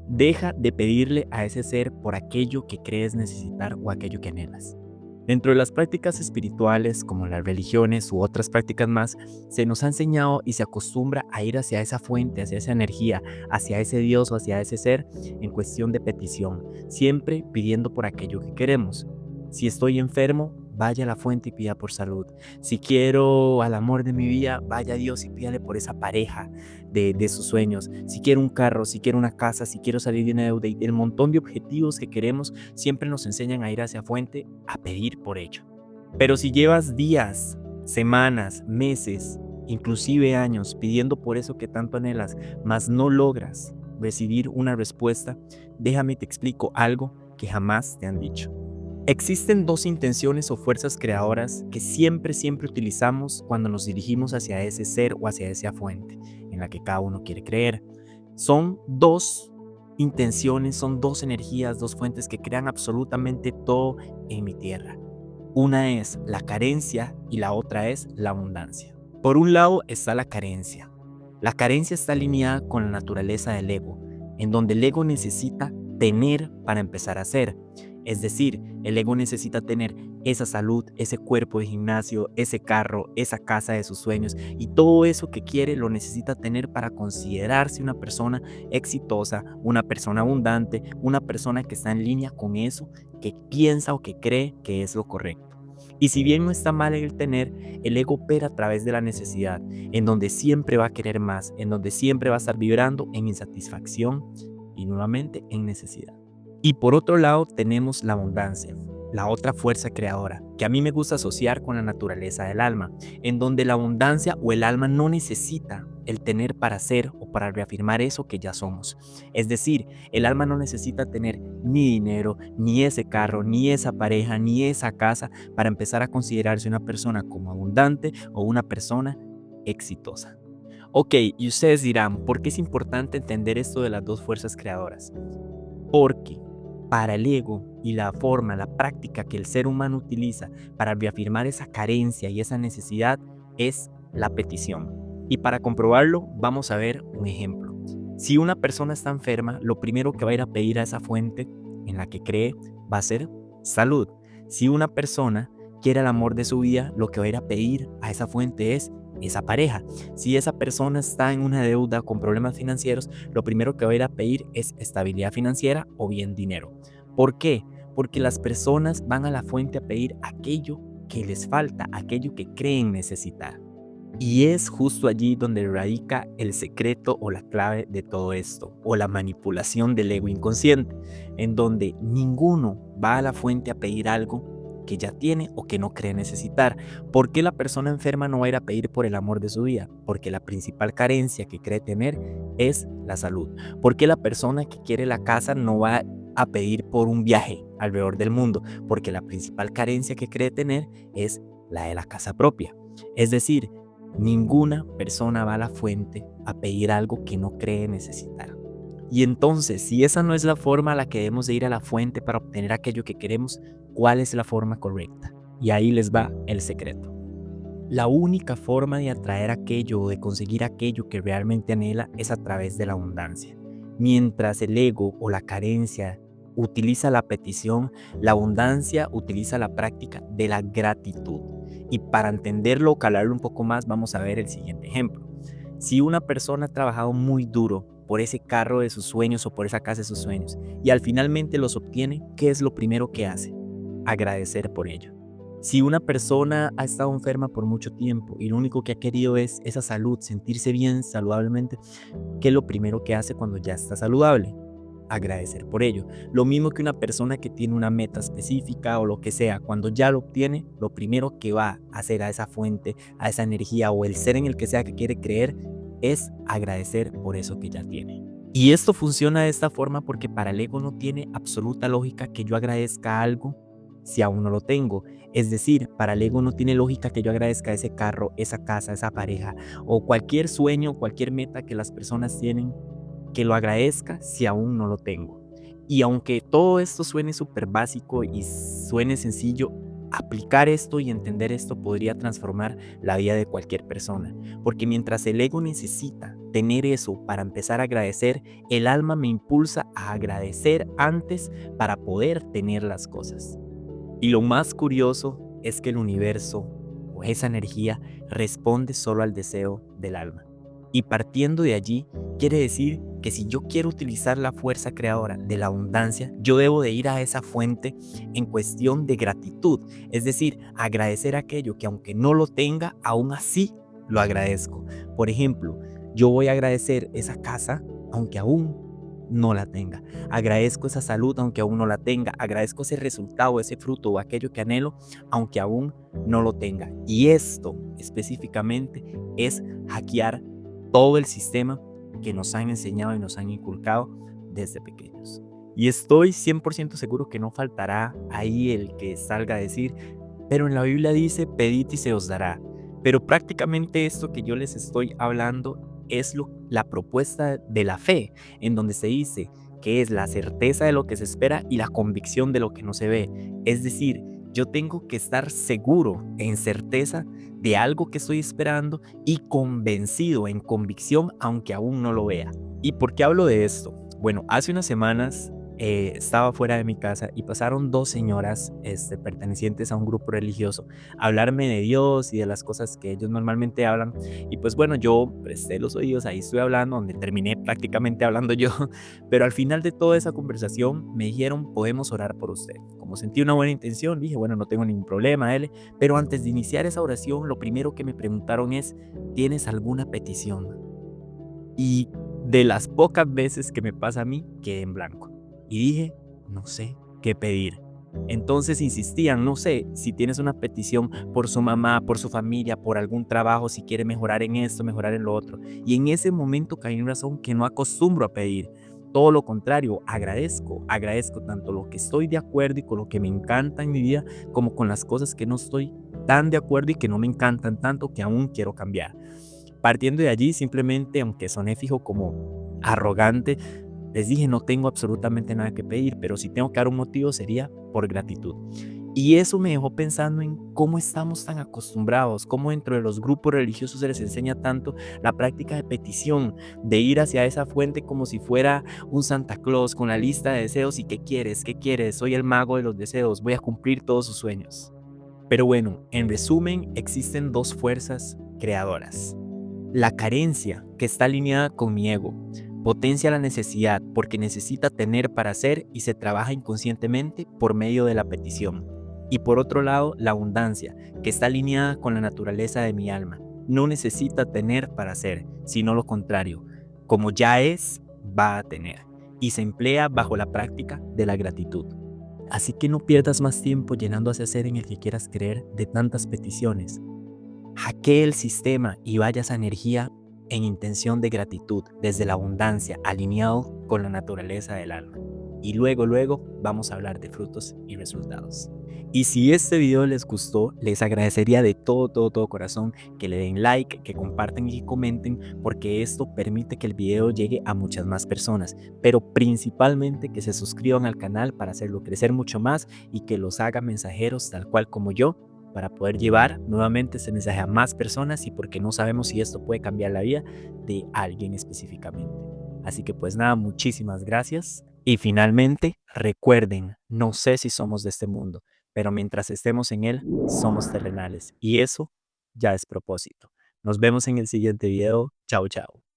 Deja de pedirle a ese ser por aquello que crees necesitar o aquello que anhelas. Dentro de las prácticas espirituales, como las religiones u otras prácticas más, se nos ha enseñado y se acostumbra a ir hacia esa fuente, hacia esa energía, hacia ese Dios o hacia ese ser en cuestión de petición, siempre pidiendo por aquello que queremos. Si estoy enfermo, vaya a la fuente y pida por salud. Si quiero al amor de mi vida, vaya a Dios y pídale por esa pareja de sus sueños. Si quiero un carro, si quiero una casa, si quiero salir de una deuda y el montón de objetivos que queremos, siempre nos enseñan a ir hacia fuente a pedir por ello. Pero si llevas días, semanas, meses, inclusive años pidiendo por eso que tanto anhelas, mas no logras recibir una respuesta, déjame te explico algo que jamás te han dicho. Existen dos intenciones o fuerzas creadoras que siempre utilizamos cuando nos dirigimos hacia ese ser o hacia esa fuente en la que cada uno quiere creer. Son dos intenciones, son dos energías, dos fuentes que crean absolutamente todo en mi tierra. Una es la carencia y la otra es la abundancia. Por un lado está la carencia. La carencia está alineada con la naturaleza del ego, en donde el ego necesita tener para empezar a ser. Es decir, el ego necesita tener esa salud, ese cuerpo de gimnasio, ese carro, esa casa de sus sueños y todo eso que quiere lo necesita tener para considerarse una persona exitosa, una persona abundante, una persona que está en línea con eso que piensa o que cree que es lo correcto. Y si bien no está mal el tener, el ego opera a través de la necesidad, en donde siempre va a querer más, en donde siempre va a estar vibrando en insatisfacción y nuevamente en necesidad. Y por otro lado tenemos la abundancia, la otra fuerza creadora, que a mí me gusta asociar con la naturaleza del alma, en donde la abundancia o el alma no necesita el tener para ser o para reafirmar eso que ya somos. Es decir, el alma no necesita tener ni dinero, ni ese carro, ni esa pareja, ni esa casa para empezar a considerarse una persona como abundante o una persona exitosa. Ok, y ustedes dirán, ¿por qué es importante entender esto de las dos fuerzas creadoras? Porque para el ego y la forma, la práctica que el ser humano utiliza para reafirmar esa carencia y esa necesidad es la petición. Y para comprobarlo, vamos a ver un ejemplo. Si una persona está enferma, lo primero que va a ir a pedir a esa fuente en la que cree va a ser salud. Si una persona quiere el amor de su vida, lo que va a ir a pedir a esa fuente es esa pareja. Si esa persona está en una deuda con problemas financieros, lo primero que va a ir a pedir es estabilidad financiera o bien dinero. ¿Por qué? Porque las personas van a la fuente a pedir aquello que les falta, aquello que creen necesitar. Y es justo allí donde radica el secreto o la clave de todo esto, o la manipulación del ego inconsciente, en donde ninguno va a la fuente a pedir algo que ya tiene o que no cree necesitar. ¿Por qué la persona enferma no va a ir a pedir por el amor de su vida? Porque la principal carencia que cree tener es la salud. ¿Por qué la persona que quiere la casa no va a pedir por un viaje alrededor del mundo? Porque la principal carencia que cree tener es la de la casa propia. Es decir, ninguna persona va a la fuente a pedir algo que no cree necesitar. Y entonces, si esa no es la forma a la que debemos de ir a la fuente para obtener aquello que queremos, ¿cuál es la forma correcta? Y ahí les va el secreto. La única forma de atraer aquello o de conseguir aquello que realmente anhela es a través de la abundancia. Mientras el ego o la carencia utiliza la petición, la abundancia utiliza la práctica de la gratitud. Y para entenderlo o calarlo un poco más, vamos a ver el siguiente ejemplo. Si una persona ha trabajado muy duro por ese carro de sus sueños o por esa casa de sus sueños y al finalmente los obtiene, ¿qué es lo primero que hace? Agradecer por ello. Si una persona ha estado enferma por mucho tiempo y lo único que ha querido es esa salud, sentirse bien saludablemente, ¿qué es lo primero que hace cuando ya está saludable? Agradecer por ello. Lo mismo que una persona que tiene una meta específica o lo que sea, cuando ya lo obtiene, lo primero que va a hacer a esa fuente, a esa energía o el ser en el que sea que quiere creer es agradecer por eso que ya tiene. Y esto funciona de esta forma porque para el ego no tiene absoluta lógica que yo agradezca algo si aún no lo tengo. Es decir, para el ego no tiene lógica que yo agradezca ese carro, esa casa, esa pareja o cualquier sueño, cualquier meta que las personas tienen, que lo agradezca si aún no lo tengo. Y aunque todo esto suene súper básico y suene sencillo, Aplicar esto y entender esto podría transformar la vida de cualquier persona, porque mientras el ego necesita tener eso para empezar a agradecer, el alma me impulsa a agradecer antes para poder tener las cosas. Y lo más curioso es que el universo o esa energía responde solo al deseo del alma. Y partiendo de allí, quiere decir que si yo quiero utilizar la fuerza creadora de la abundancia, yo debo de ir a esa fuente en cuestión de gratitud. Es decir, agradecer aquello que aunque no lo tenga, aún así lo agradezco. Por ejemplo, yo voy a agradecer esa casa aunque aún no la tenga. Agradezco esa salud aunque aún no la tenga. Agradezco ese resultado, ese fruto o aquello que anhelo aunque aún no lo tenga. Y esto específicamente es hackear todo el sistema que nos han enseñado y nos han inculcado desde pequeños. Y estoy 100% seguro que no faltará ahí el que salga a decir, pero en la Biblia dice, pedid y se os dará. Pero prácticamente esto que yo les estoy hablando es la propuesta de la fe, en donde se dice que es la certeza de lo que se espera y la convicción de lo que no se ve. Es decir, yo tengo que estar seguro, en certeza de algo que estoy esperando y convencido, en convicción, aunque aún no lo vea. ¿Y por qué hablo de esto? Bueno, hace unas semanas estaba fuera de mi casa y pasaron dos señoras pertenecientes a un grupo religioso a hablarme de Dios y de las cosas que ellos normalmente hablan. Y pues bueno, yo presté los oídos, ahí estuve hablando, donde terminé prácticamente hablando yo, pero al final de toda esa conversación me dijeron, podemos orar por usted. Como sentí una buena intención, dije, bueno, no tengo ningún problema, L. Pero antes de iniciar esa oración, lo primero que me preguntaron es, ¿tienes alguna petición? Y de las pocas veces que me pasa a mí, quedé en blanco. Y dije, no sé qué pedir. Entonces insistían, no sé, si tienes una petición por su mamá, por su familia, por algún trabajo, si quiere mejorar en esto, mejorar en lo otro. Y en ese momento caí en razón que no acostumbro a pedir. Todo lo contrario, agradezco tanto lo que estoy de acuerdo y con lo que me encanta en mi vida, como con las cosas que no estoy tan de acuerdo y que no me encantan tanto que aún quiero cambiar. Partiendo de allí, simplemente, aunque soné fijo como arrogante, les dije, no tengo absolutamente nada que pedir, pero si tengo que dar un motivo sería por gratitud. Y eso me dejó pensando en cómo estamos tan acostumbrados, cómo dentro de los grupos religiosos se les enseña tanto la práctica de petición, de ir hacia esa fuente como si fuera un Santa Claus con la lista de deseos y ¿qué quieres? ¿Qué quieres? Soy el mago de los deseos, voy a cumplir todos sus sueños. Pero bueno, en resumen, existen dos fuerzas creadoras. La carencia, que está alineada con mi ego, potencia la necesidad porque necesita tener para hacer y se trabaja inconscientemente por medio de la petición. Y por otro lado, la abundancia, que está alineada con la naturaleza de mi alma. No necesita tener para hacer, sino lo contrario. Como ya es, va a tener. Y se emplea bajo la práctica de la gratitud. Así que no pierdas más tiempo llenando ese ser en el que quieras creer de tantas peticiones. Hackee el sistema y vaya esa energía en intención de gratitud, desde la abundancia, alineado con la naturaleza del alma. Y luego vamos a hablar de frutos y resultados. Y si este video les gustó, les agradecería de todo corazón que le den like, que compartan y que comenten, porque esto permite que el video llegue a muchas más personas, pero principalmente que se suscriban al canal para hacerlo crecer mucho más y que los haga mensajeros tal cual como yo, para poder llevar nuevamente ese mensaje a más personas y porque no sabemos si esto puede cambiar la vida de alguien específicamente. Así que pues nada, muchísimas gracias. Y finalmente, recuerden, no sé si somos de este mundo, pero mientras estemos en él, somos terrenales. Y eso ya es propósito. Nos vemos en el siguiente video. Chao, chao.